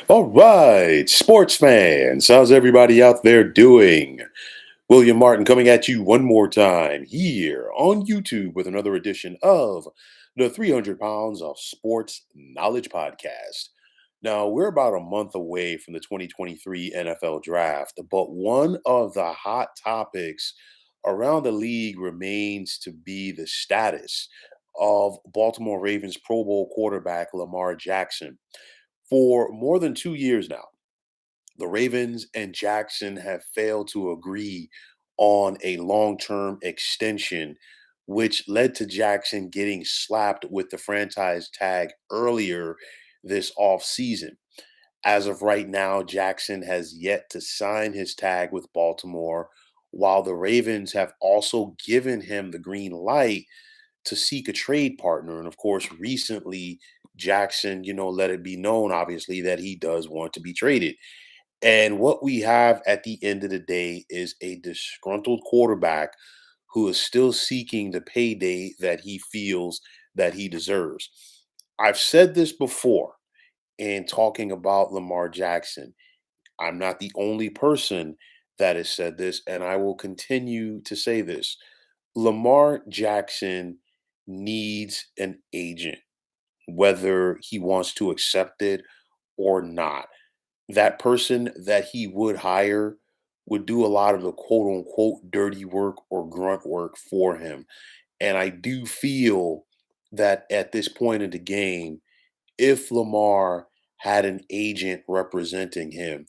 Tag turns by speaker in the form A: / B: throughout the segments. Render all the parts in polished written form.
A: All right, sports fans, how's everybody out there doing? William Martin coming at you one more time here on YouTube with another edition of the 300 Pounds of Sports Knowledge Podcast. Now, we're about a month away from the 2023 NFL Draft, but one of the hot topics around the league remains to be the status of Baltimore Ravens Pro Bowl quarterback Lamar Jackson. For more than 2 years now, the Ravens and Jackson have failed to agree on a long term extension, which led to Jackson getting slapped with the franchise tag earlier this offseason. As of right now, Jackson has yet to sign his tag with Baltimore, while the Ravens have also given him the green light to seek a trade partner. And of course, recently, Jackson, let it be known, obviously, that he does want to be traded. And what we have at the end of the day is a disgruntled quarterback who is still seeking the payday that he feels that he deserves. I've said this before in talking about Lamar Jackson. I'm not the only person that has said this, and I will continue to say this. Lamar Jackson needs an agent, whether he wants to accept it or not. That person that he would hire would do a lot of the quote unquote dirty work or grunt work for him. And I do feel that at this point in the game, if Lamar had an agent representing him,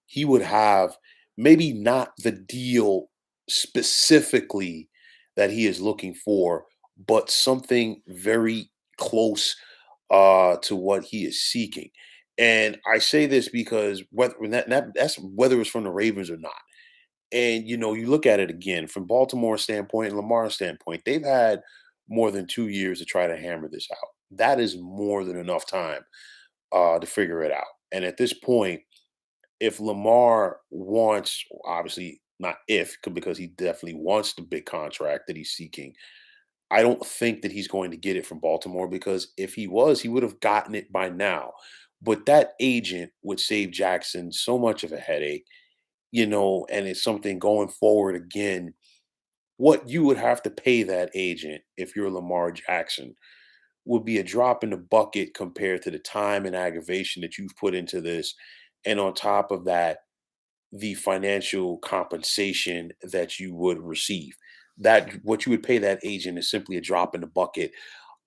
A: he would have maybe not the deal specifically that he is looking for, but something very close to what he is seeking. And I say this because whether that's whether it's from the Ravens or not. And you look at it again from Baltimore's standpoint and Lamar's standpoint, they've had more than 2 years to try to hammer this out. That is more than enough time to figure it out. And at this point, if Lamar wants, obviously not if, because he definitely wants the big contract that he's seeking, I don't think that he's going to get it from Baltimore because if he was, he would have gotten it by now. But that agent would save Jackson so much of a headache, and it's something going forward again. What you would have to pay that agent if you're Lamar Jackson would be a drop in the bucket compared to the time and aggravation that you've put into this. And on top of that, the financial compensation that you would receive. That what you would pay that agent is simply a drop in the bucket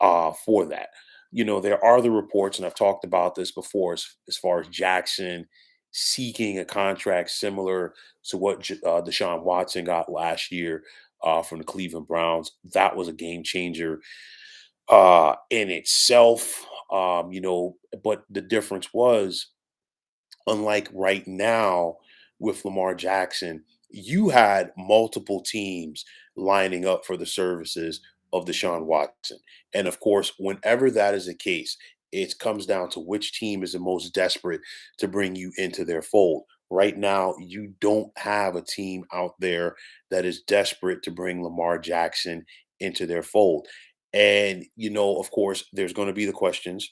A: for that. There are the reports, and I've talked about this before, as far as Jackson seeking a contract similar to what Deshaun Watson got last year from the Cleveland Browns. That was a game changer in itself. But the difference was, unlike right now with Lamar Jackson, you had multiple teams lining up for the services of Deshaun Watson. And of course, whenever that is the case, it comes down to which team is the most desperate to bring you into their fold. Right now, you don't have a team out there that is desperate to bring Lamar Jackson into their fold. And, of course, there's going to be the questions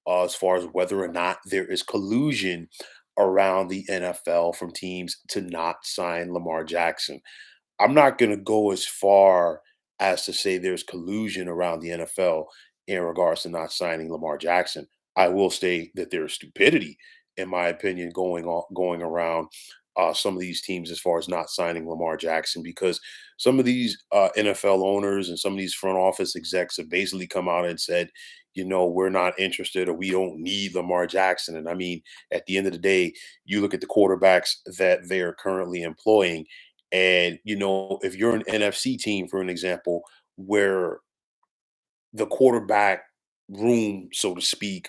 A: as far as whether or not there is collusion around the NFL from teams to not sign Lamar Jackson. I'm not going to go as far as to say there's collusion around the NFL in regards to not signing Lamar Jackson. I will say that there's stupidity, in my opinion, going around some of these teams as far as not signing Lamar Jackson because some of these NFL owners and some of these front office execs have basically come out and said, we're not interested or we don't need Lamar Jackson. And I mean, at the end of the day, you look at the quarterbacks that they're currently employing. And, if you're an NFC team, for an example, where the quarterback room, so to speak,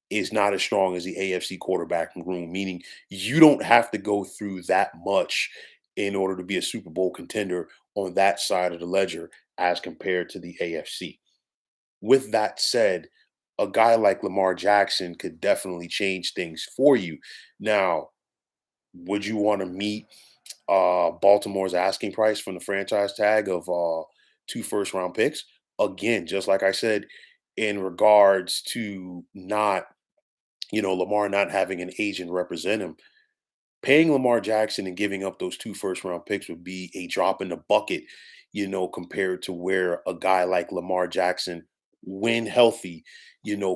A: is not as strong as the AFC quarterback room, meaning you don't have to go through that much in order to be a Super Bowl contender on that side of the ledger as compared to the AFC. With that said, a guy like Lamar Jackson could definitely change things for you. Now, would you want to meet Baltimore's asking price from the franchise tag of 2 first round picks? Again, just like I said, in regards to not Lamar not having an agent represent him. Paying Lamar Jackson and giving up those 2 first-round picks would be a drop in the bucket, compared to where a guy like Lamar Jackson, when healthy,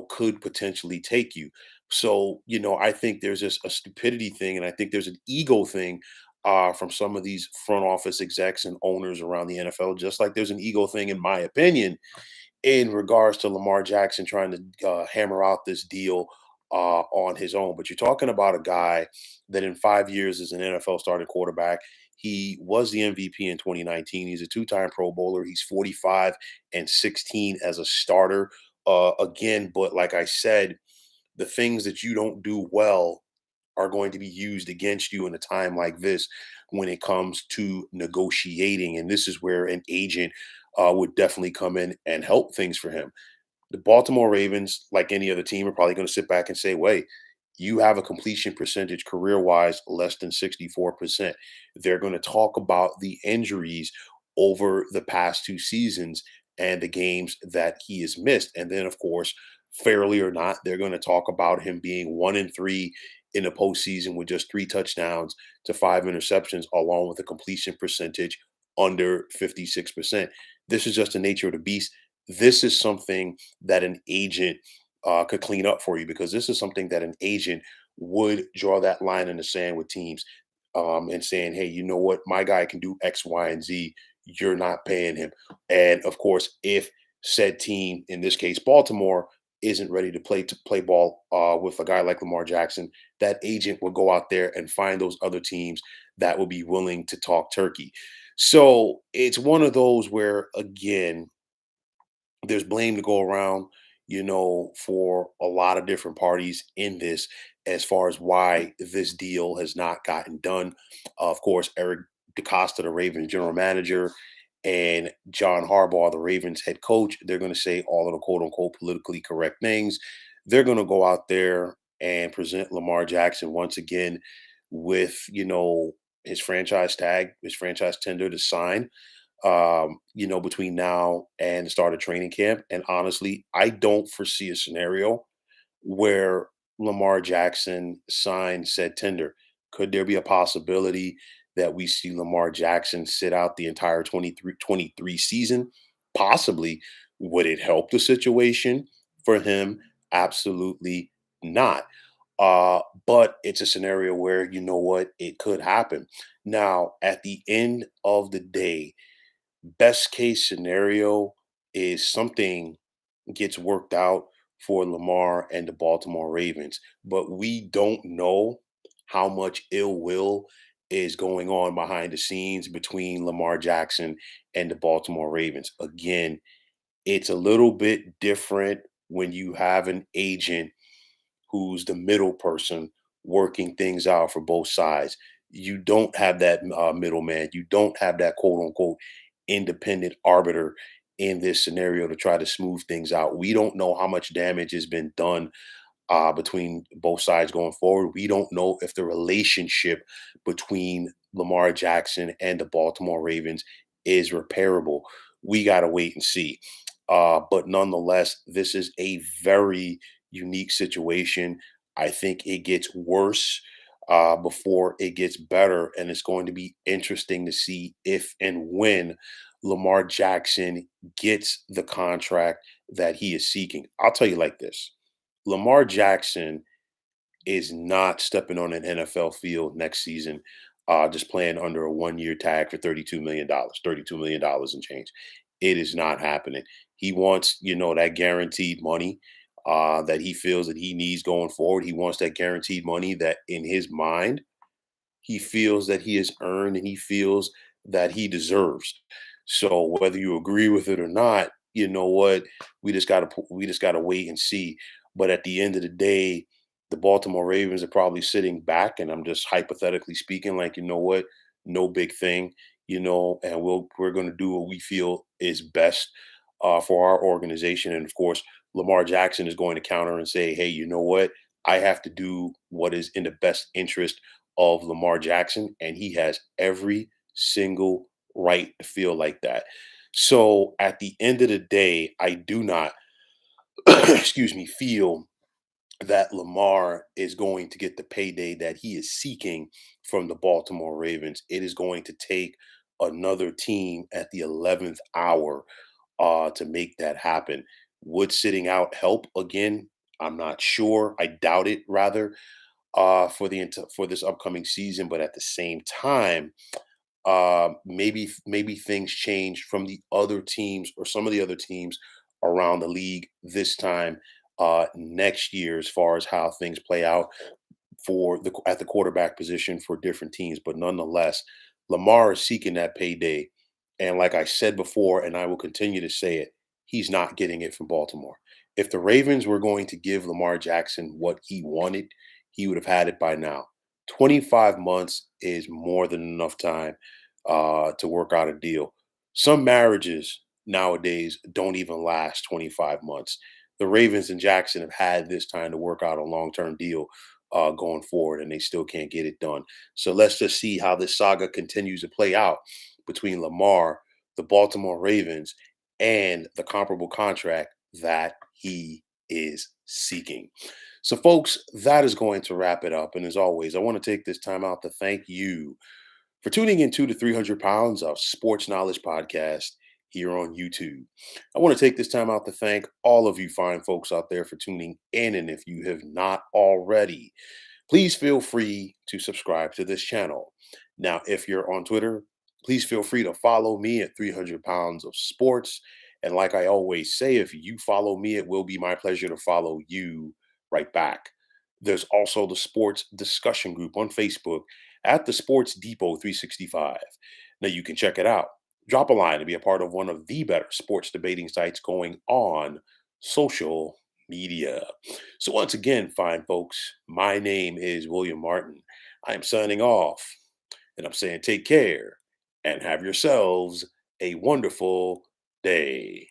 A: could potentially take you. So, I think there's just a stupidity thing, and I think there's an ego thing from some of these front office execs and owners around the NFL, just like there's an ego thing, in my opinion, in regards to Lamar Jackson trying to hammer out this deal on his own. But you're talking about a guy that in 5 years is an NFL starting quarterback. He was the MVP in 2019. He's a two-time Pro Bowler. He's 45 and 16 as a starter. Again, but like I said, the things that you don't do well are going to be used against you in a time like this when it comes to negotiating. And this is where an agent would definitely come in and help things for him. The Baltimore Ravens, like any other team, are probably going to sit back and say, wait, you have a completion percentage career wise less than 64%. They're going to talk about the injuries over the past 2 seasons and the games that he has missed. And then, of course, fairly or not, they're going to talk about him being 1-3 in the postseason with just 3 touchdowns to 5 interceptions, along with a completion percentage under 56%. This is just the nature of the beast. This is something that an agent could clean up for you, because this is something that an agent would draw that line in the sand with teams, and saying, hey, you know what? My guy can do X, Y, and Z. You're not paying him. And of course, if said team, in this case, Baltimore, isn't ready to play ball with a guy like Lamar Jackson, that agent will go out there and find those other teams that will be willing to talk turkey. So it's one of those where, again, there's blame to go around, for a lot of different parties in this, as far as why this deal has not gotten done. Of course, Eric DeCosta, the Ravens general manager, and John Harbaugh, the Ravens head coach, they're going to say all of the quote unquote politically correct things. They're going to go out there and present Lamar Jackson once again with, his franchise tag, his franchise tender to sign, between now and the start of training camp. And honestly, I don't foresee a scenario where Lamar Jackson signs said tender. Could there be a possibility that we see Lamar Jackson sit out the entire 23 season? Possibly. Would it help the situation for him? Absolutely not. But it's a scenario where, you know what, it could happen. Now, at the end of the day, best case scenario is something gets worked out for Lamar and the Baltimore Ravens, but we don't know how much ill will is going on behind the scenes between Lamar Jackson and the Baltimore Ravens. Again, it's a little bit different when you have an agent who's the middle person working things out for both sides. You don't have that middleman. You don't have that quote unquote independent arbiter in this scenario to try to smooth things out. We don't know how much damage has been done between both sides going forward. We don't know if the relationship between Lamar Jackson and the Baltimore Ravens is repairable. We got to wait and see. But nonetheless, this is a very unique situation. I think it gets worse before it gets better. And it's going to be interesting to see if and when Lamar Jackson gets the contract that he is seeking. I'll tell you like this: Lamar Jackson is not stepping on an NFL field next season, just playing under a 1 year tag for $32 million, $32 million and change. It is not happening. He wants, that guaranteed money that he feels that he needs going forward. He wants that guaranteed money that in his mind he feels that he has earned and he feels that he deserves. So whether you agree with it or not, you know what, we just gotta wait and see. But at the end of the day, the Baltimore Ravens are probably sitting back, and I'm just hypothetically speaking, like, you know what, no big thing, and we're gonna do what we feel is best for our organization. And of course, Lamar Jackson is going to counter and say, hey, you know what? I have to do what is in the best interest of Lamar Jackson, and he has every single right to feel like that. So at the end of the day, I do not, excuse me, feel that Lamar is going to get the payday that he is seeking from the Baltimore Ravens. It is going to take another team at the 11th hour to make that happen. Would sitting out help again? I'm not sure. I doubt it rather for this upcoming season, but at the same time, maybe things change from the other teams or some of the other teams around the league this time next year as far as how things play out for the at the quarterback position for different teams. But nonetheless, Lamar is seeking that payday. And like I said before, and I will continue to say it, he's not getting it from Baltimore. If the Ravens were going to give Lamar Jackson what he wanted, he would have had it by now. 25 months is more than enough time to work out a deal. Some marriages nowadays don't even last 25 months. The Ravens and Jackson have had this time to work out a long term deal going forward, and they still can't get it done. So let's just see how this saga continues to play out between Lamar, the Baltimore Ravens, and the comparable contract that he is seeking. So, folks, that is going to wrap it up. And as always, I want to take this time out to thank you for tuning in 2 to 300 pounds of sports knowledge podcast here on YouTube. I want to take this time out to thank all of you fine folks out there for tuning in. And if you have not already, please feel free to subscribe to this channel. Now, if you're on Twitter, please feel free to follow me at 300 pounds of sports. And like I always say, if you follow me, it will be my pleasure to follow you right back. There's also the sports discussion group on Facebook at the Sports Depot 365. Now you can check it out. Drop a line to be a part of one of the better sports debating sites going on social media. So, once again, fine folks, my name is William Martin. I am signing off, and I'm saying take care and have yourselves a wonderful day.